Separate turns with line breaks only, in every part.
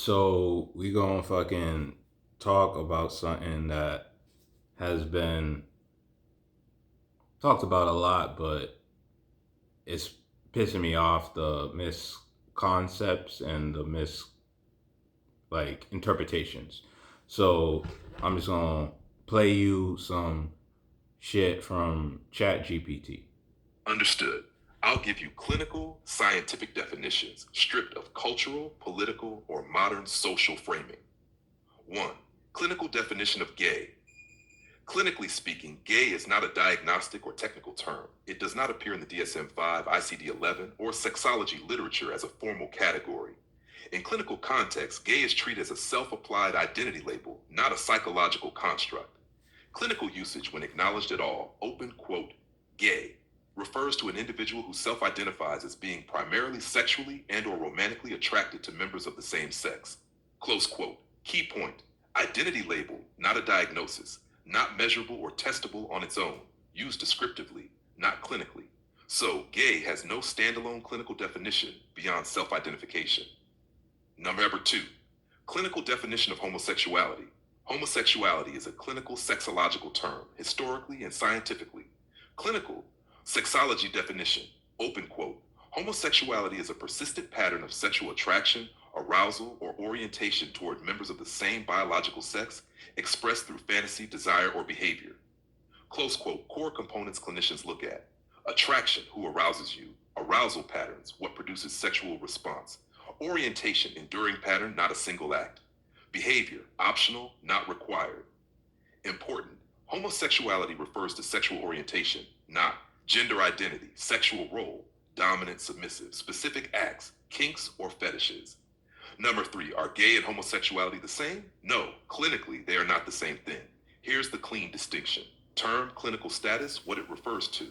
So we gonna fucking talk about something that has been talked about a lot, but it's pissing me off, the misconcepts and the interpretations. So I'm just gonna play you some shit from Chat GPT.
Understood. I'll give you clinical, scientific definitions stripped of cultural, political, or modern social framing. 1. Clinical definition of gay. Clinically speaking, gay is not a diagnostic or technical term. It does not appear in the DSM 5, ICD 11, or sexology literature as a formal category. In clinical context, gay is treated as a self applied identity label, not a psychological construct. Clinical usage, when acknowledged at all, open quote, gay, refers to an individual who self-identifies as being primarily sexually and or romantically attracted to members of the same sex. Close quote. Key point. Identity label, not a diagnosis, not measurable or testable on its own, used descriptively, not clinically. So, gay has no standalone clinical definition beyond self-identification. Number 2, clinical definition of homosexuality. Homosexuality is a clinical sexological term, historically and scientifically. Clinical sexology definition, open quote, homosexuality is a persistent pattern of sexual attraction, arousal, or orientation toward members of the same biological sex expressed through fantasy, desire, or behavior. Close quote, core components clinicians look at. Attraction, who arouses you. Arousal patterns, what produces sexual response. Orientation, enduring pattern, not a single act. Behavior, optional, not required. Important, homosexuality refers to sexual orientation, not gender identity, sexual role, dominant, submissive, specific acts, kinks, or fetishes. Number 3, are gay and homosexuality the same? No, clinically, they are not the same thing. Here's the clean distinction. Term, clinical status, what it refers to.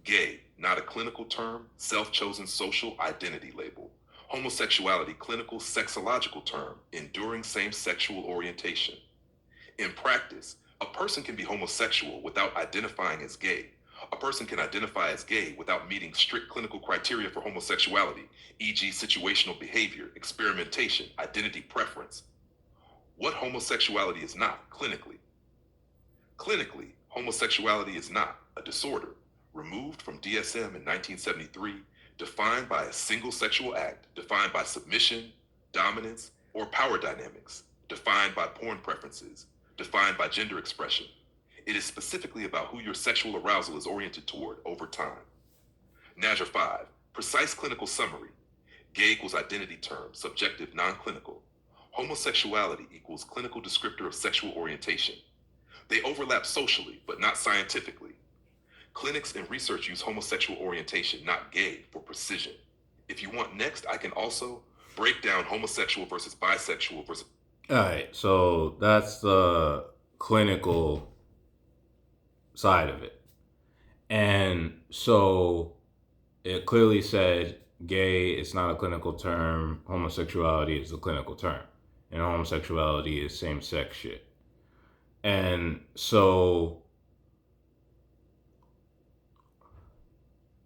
Gay, not a clinical term, self-chosen social identity label. Homosexuality, clinical sexological term, enduring same sexual orientation. In practice, a person can be homosexual without identifying as gay. A person can identify as gay without meeting strict clinical criteria for homosexuality, e.g., situational behavior, experimentation, identity preference. What homosexuality is not, clinically. Clinically, homosexuality is not a disorder, removed from DSM in 1973, defined by a single sexual act, defined by submission, dominance, or power dynamics, defined by porn preferences, defined by gender expression. It is specifically about who your sexual arousal is oriented toward over time. NAJR 5, precise clinical summary. Gay equals identity term, subjective, non-clinical. Homosexuality equals clinical descriptor of sexual orientation. They overlap socially, but not scientifically. Clinics and research use homosexual orientation, not gay, for precision. If you want next, I can also break down homosexual versus bisexual versus...
All right, so that's the clinical side of it. And so it clearly said gay is not a clinical term, homosexuality is a clinical term, and homosexuality is same sex shit. And so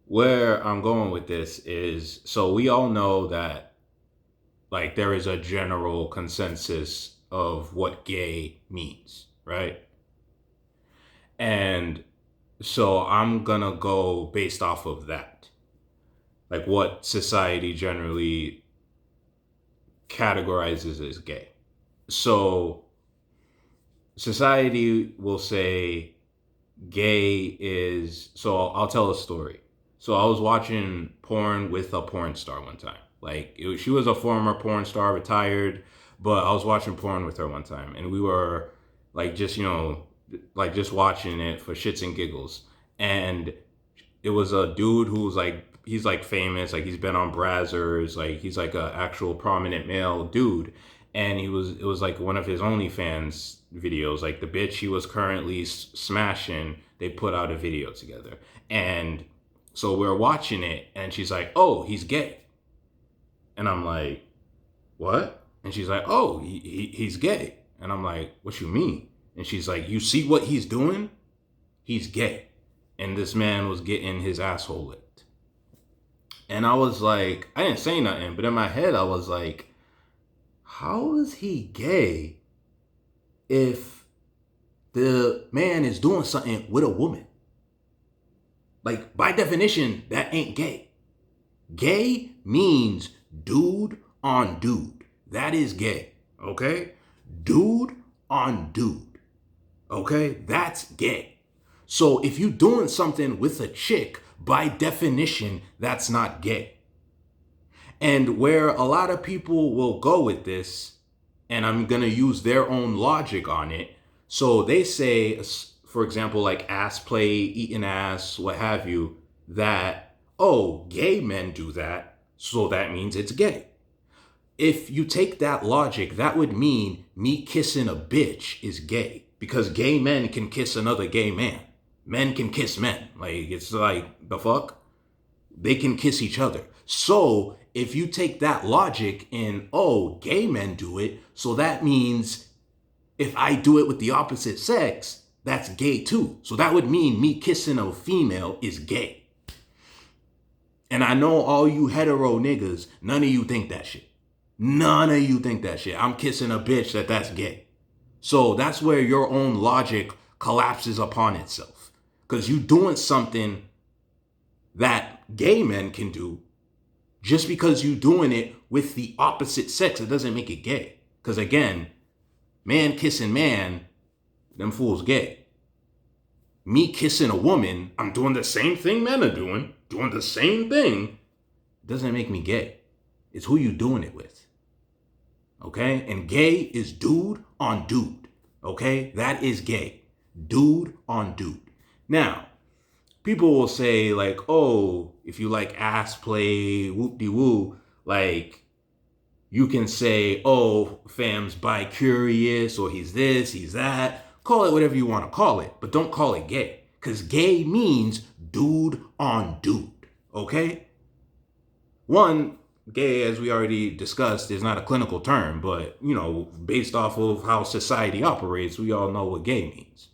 where I'm going with this is, so we all know that like there is a general consensus of what gay means, right? And so I'm gonna go based off of that, like what society generally categorizes as gay. So society will say gay is, so I'll tell a story. So I was watching porn with a porn star one time. She was a former porn star, retired, but I was watching porn with her one time, and we were like just just watching it for shits and giggles. And it was a dude who was like, he's like famous, like he's been on Brazzers, like he's like a actual prominent male dude. And it was like one of his OnlyFans videos, like the bitch he was currently smashing, they put out a video together. And so we're watching it, and she's like, oh, he's gay. And I'm like, what? And she's like, oh, he's gay. And I'm like, what you mean? And she's like, you see what he's doing? He's gay. And this man was getting his asshole licked. And I was like, I didn't say nothing, but in my head, I was like, how is he gay if the man is doing something with a woman? Like, by definition, that ain't gay. Gay means dude on dude. That is gay, okay? Dude on dude, okay? That's gay. So if you're doing something with a chick, by definition, that's not gay. And where a lot of people will go with this, and I'm going to use their own logic on it. So they say, for example, like ass play, eating ass, what have you, that, oh, gay men do that, so that means it's gay. If you take that logic, that would mean me kissing a bitch is gay, because gay men can kiss another gay man. Men can kiss men. Like, it's like, the fuck? They can kiss each other. So if you take that logic and, oh, gay men do it, so that means if I do it with the opposite sex, that's gay too. So that would mean me kissing a female is gay. And I know all you hetero niggas, none of you think that shit. None of you think that shit. I'm kissing a bitch, that's gay. So that's where your own logic collapses upon itself. Because you doing something that gay men can do, just because you doing it with the opposite sex, it doesn't make it gay. Because again, man kissing man, them fools gay. Me kissing a woman, I'm doing the same thing men are doing the same thing, doesn't make me gay. It's who you doing it with. Okay? And gay is dude on dude. Okay? That is gay. Dude on dude. Now, people will say like, oh, if you like ass play, whoop-de-woo, like, you can say, oh, fam's bi-curious, or he's this, he's that. Call it whatever you want to call it, but don't call it gay. Because gay means dude on dude, okay? One, gay, as we already discussed, is not a clinical term, but, you know, based off of how society operates, we all know what gay means.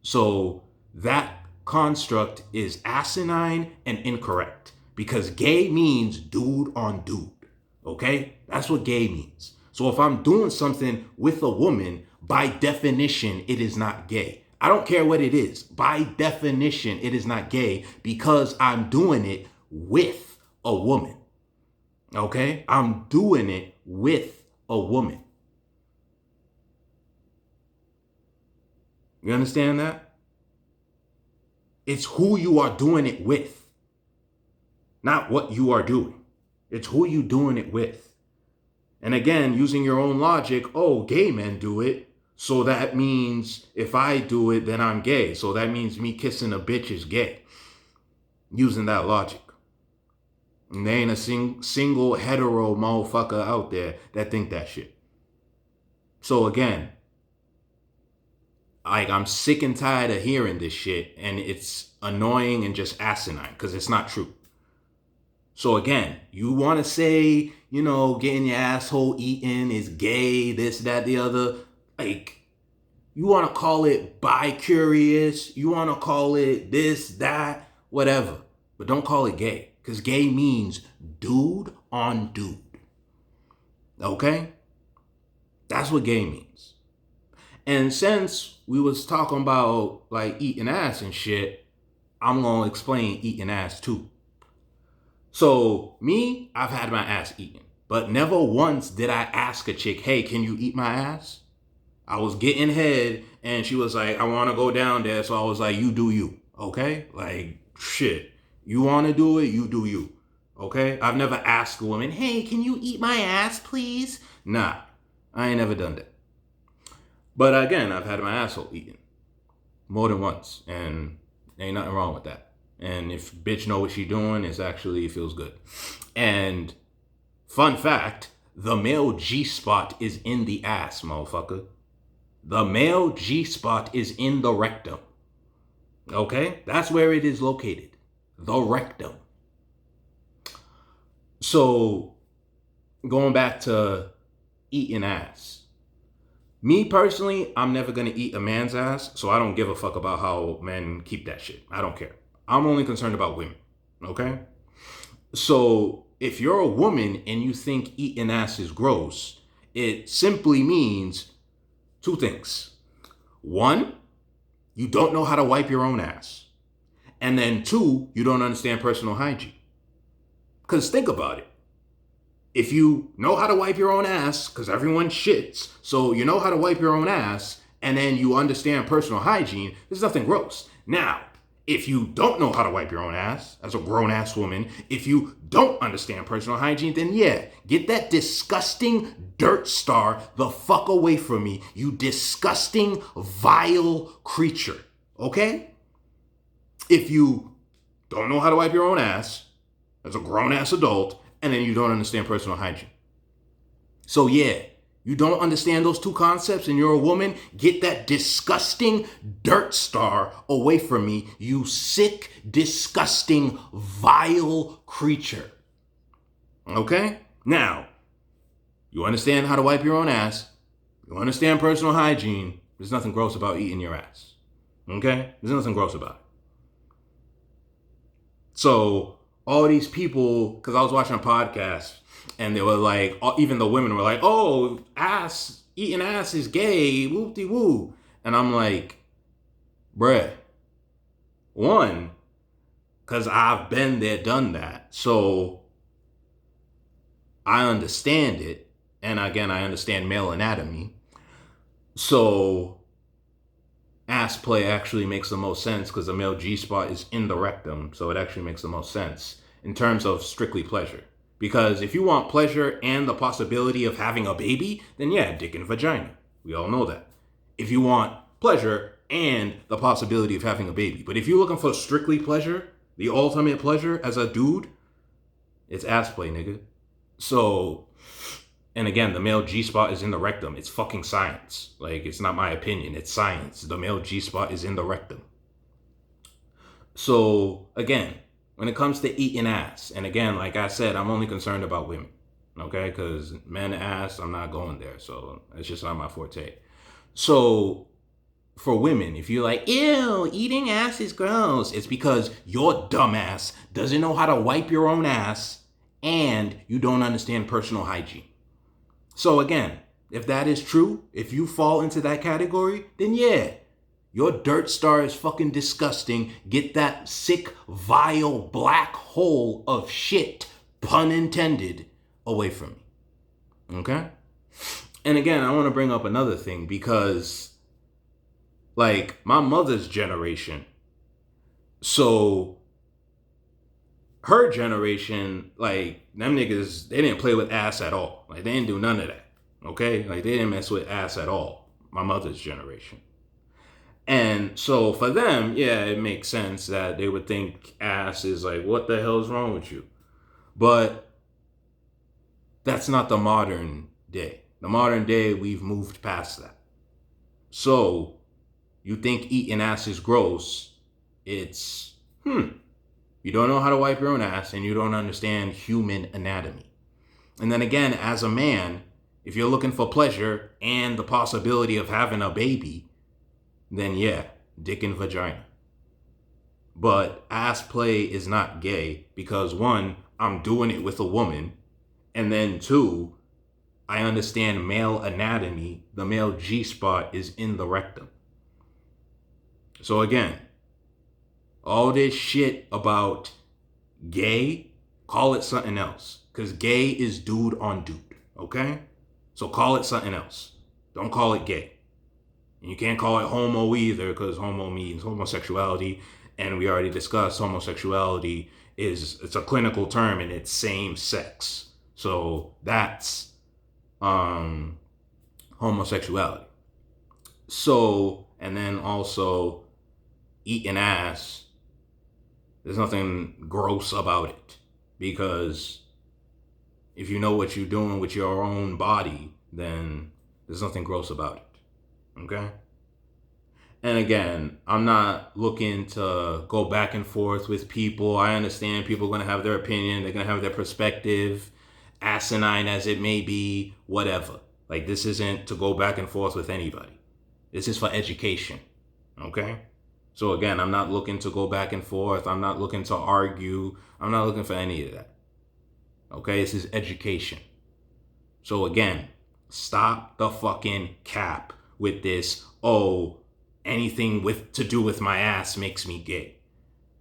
So that construct is asinine and incorrect, because gay means dude on dude, okay? That's what gay means. So if I'm doing something with a woman, by definition, it is not gay. I don't care what it is. By definition, it is not gay because I'm doing it with a woman, okay? I'm doing it with a woman. You understand that? It's who you are doing it with, not what you are doing. It's who you doing it with. And again, using your own logic, oh, gay men do it, so that means if I do it, then I'm gay. So that means me kissing a bitch is gay. Using that logic. And there ain't a single hetero motherfucker out there that think that shit. So again, I'm sick and tired of hearing this shit, and it's annoying and just asinine because it's not true. So again, you want to say, you know, getting your asshole eaten is gay, this, that, the other. Like, you want to call it bi-curious, you want to call it this, that, whatever. But don't call it gay, because gay means dude on dude. Okay? That's what gay means. And since we was talking about, like, eating ass and shit, I'm going to explain eating ass too. So, me, I've had my ass eaten. But never once did I ask a chick, hey, can you eat my ass? I was getting head, and she was like, I want to go down there. So I was like, you do you, okay? Like, shit. You want to do it, you do you, okay? I've never asked a woman, hey, can you eat my ass, please? Nah, I ain't never done that. But again, I've had my asshole eaten more than once, and ain't nothing wrong with that. And if bitch know what she doing, it feels good. And fun fact, the male G-spot is in the ass, motherfucker. The male G-spot is in the rectum. Okay? That's where it is located. The rectum. So, going back to eating ass. Me personally, I'm never going to eat a man's ass, so I don't give a fuck about how men keep that shit. I don't care. I'm only concerned about women. Okay? So, if you're a woman and you think eating ass is gross, it simply means two things. One, you don't know how to wipe your own ass. And then two, you don't understand personal hygiene. Because think about it. If you know how to wipe your own ass, because everyone shits, so you know how to wipe your own ass, and then you understand personal hygiene, there's nothing gross. Now, if you don't know how to wipe your own ass, as a grown-ass woman, if you don't understand personal hygiene, then yeah, get that disgusting dirt star the fuck away from me, you disgusting, vile creature, okay? If you don't know how to wipe your own ass, as a grown-ass adult, and then you don't understand personal hygiene. So yeah, you don't understand those two concepts and you're a woman, get that disgusting dirt star away from me, you sick, disgusting, vile creature. Okay? Now, you understand how to wipe your own ass, you understand personal hygiene, there's nothing gross about eating your ass. Okay? There's nothing gross about it. So, all these people, because I was watching a podcast, and they were like, even the women were like, oh, eating ass is gay, whoop-de-woo. And I'm like, bruh, one, because I've been there, done that. So I understand it. And again, I understand male anatomy. So ass play actually makes the most sense because the male G-spot is in the rectum. So it actually makes the most sense in terms of strictly pleasure. Because if you want pleasure and the possibility of having a baby, then yeah, dick and vagina. We all know that. If you want pleasure and the possibility of having a baby. But if you're looking for strictly pleasure, the ultimate pleasure as a dude, it's ass play, nigga. So, and again, the male G-spot is in the rectum. It's fucking science. Like, it's not my opinion. It's science. The male G-spot is in the rectum. So, again, when it comes to eating ass, and again, like I said, I'm only concerned about women, okay? Because men ass, I'm not going there. So it's just not my forte. So for women, if you're like, ew, eating ass is gross, it's because your dumbass doesn't know how to wipe your own ass and you don't understand personal hygiene. So again, if that is true, if you fall into that category, then yeah, your dirt star is fucking disgusting. Get that sick, vile, black hole of shit, pun intended, away from me. Okay? And again, I want to bring up another thing because, like, my mother's generation, so her generation, like, them niggas, they didn't play with ass at all. Like, they didn't do none of that. Okay? Like, they didn't mess with ass at all. My mother's generation. And so for them, yeah, it makes sense that they would think ass is like, what the hell is wrong with you? But that's not the modern day. The modern day, we've moved past that. So you think eating ass is gross. It's, you don't know how to wipe your own ass and you don't understand human anatomy. And then again, as a man, if you're looking for pleasure and the possibility of having a baby, then yeah, dick and vagina. But ass play is not gay because one, I'm doing it with a woman, and then two, I understand male anatomy. The male G-spot is in the rectum. So again, all this shit about gay, call it something else. Because gay is dude on dude, okay? So call it something else. Don't call it gay. And you can't call it homo either because homo means homosexuality. And we already discussed homosexuality it's a clinical term and it's same sex. So that's homosexuality. So, and then also eating ass, there's nothing gross about it. Because if you know what you're doing with your own body, then there's nothing gross about it. Okay? And again, I'm not looking to go back and forth with people. I understand people are going to have their opinion. They're going to have their perspective, asinine as it may be, whatever. Like, this isn't to go back and forth with anybody. This is for education. Okay? So again, I'm not looking to go back and forth. I'm not looking to argue. I'm not looking for any of that. Okay? This is education. So again, Stop the fucking cap with this, oh, anything with to do with my ass makes me gay.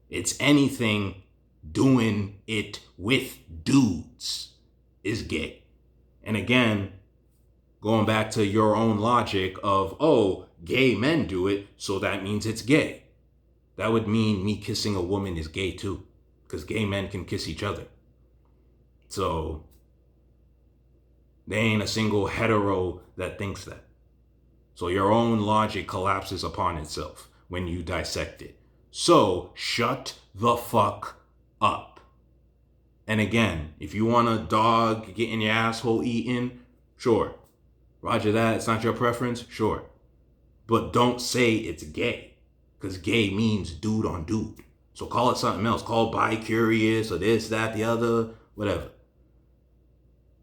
It's anything doing it with dudes is gay. And again, going back to your own logic of, oh, gay men do it, so that means it's gay. That would mean me kissing a woman is gay too, because gay men can kiss each other. So there ain't a single hetero that thinks that. So your own logic collapses upon itself when you dissect it. So shut the fuck up. And again, if you want a dog getting your asshole eaten, sure. Roger that, it's not your preference, sure. But don't say it's gay, because gay means dude on dude. So call it something else. Call it bi-curious or this, that, the other, whatever.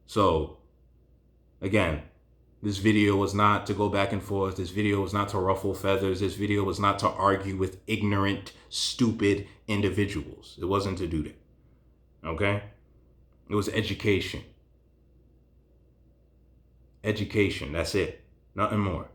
So, again, this video was not to go back and forth. This video was not to ruffle feathers. This video was not to argue with ignorant, stupid individuals. It wasn't to do that. Okay? It was education. Education, that's it. Nothing more.